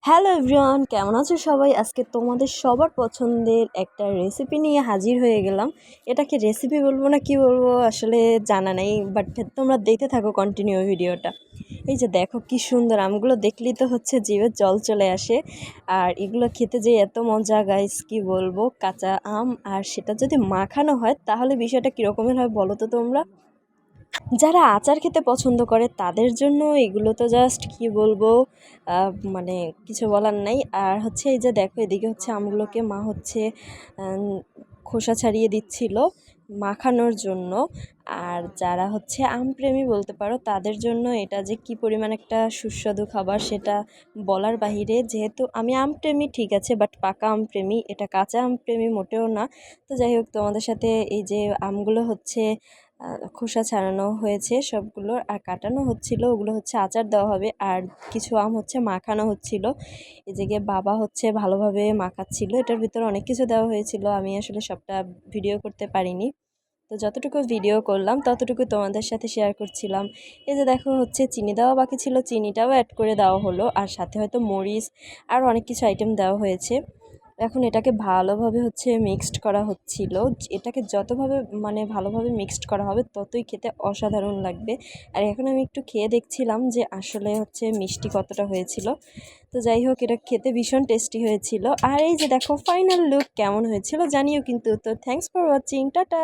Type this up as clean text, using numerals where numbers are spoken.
Hello everyone, কেমন আছো সবাই? আজকে তোমাদের সবার পছন্দের একটা রেসিপি নিয়ে হাজির হয়ে গেলাম। এটাকে রেসিপি বলবো না কি বলবো আসলে জানা নেই, বাট তোমরা দেখতে থাকো কন্টিনিউ ভিডিওটা। এই যে দেখো কি সুন্দর আমগুলো, দেখলেই তো হচ্ছে জিভে জল চলে আসে। আর এগুলো খেতে যে এত মজা গাইস, কি বলবো। কাঁচা আম আর সেটা যদি মাখানো হয় তাহলে বিষয়টা কীরকমের হয় বলো তো তোমরা। যারা আচার খেতে পছন্দ করে তাদের জন্য এগুলো তো জাস্ট কি বলবো, মানে কিছু বলার নাই। আর হচ্ছে এই যে দেখো এদিকে হচ্ছে আমগুলোকে মা হচ্ছে খোসা ছাড়িয়ে দিচ্ছিল মাখানোর জন্য। আর যারা হচ্ছে আমপ্রেমী বলতে পারো তাদের জন্য এটা যে কি পরিমাণ একটা সুস্বাদু খাবার সেটা বলার বাহিরে। যেহেতু আমি আমপ্রেমী ঠিক আছে, বাট পাকা আমপ্রেমী, এটা কাঁচা আমপ্রেমী মোটেও না। তো যাই হোক, তোমাদের সাথে এই যে আমগুলো হচ্ছে খোসা ছাড়ানো হয়েছে সবগুলো, আর কাটানো হচ্ছিল, ওগুলো হচ্ছে আচার দেওয়া হবে। আর কিছু আম হচ্ছে মাখানো হচ্ছিল। এই যে বাবা হচ্ছে ভালোভাবে মাখাচ্ছিল, এটার ভিতরে অনেক কিছু দেওয়া হয়েছিল, আমি আসলে সবটা ভিডিও করতে পারিনি। তো যতটুকু ভিডিও করলাম ততটুকু তোমাদের সাথে শেয়ার করছিলাম। এই যে দেখো হচ্ছে চিনি দেওয়া বাকি ছিল, চিনিটাও অ্যাড করে দেওয়া হলো, আর সাথে হয়তো মরিচ আর অনেক কিছু আইটেম দেওয়া হয়েছে। এখন এটাকে ভালোভাবে হচ্ছে মিক্সড করা হচ্ছিল। এটাকে যতভাবে মানে ভালোভাবে মিক্সড করা হবে ততই খেতে অসাধারণ লাগবে। আর এখন আমি একটু খেয়ে দেখছিলাম যে আসলে হচ্ছে মিষ্টি কতটা হয়েছিল। তো যাই হোক, এটা খেতে ভীষণ টেস্টি হয়েছিল। আর এই যে দেখো ফাইনাল লুক কেমন হয়েছিল জানিও কিন্তু। তো থ্যাংকস ফর ওয়াচিং, টাটা।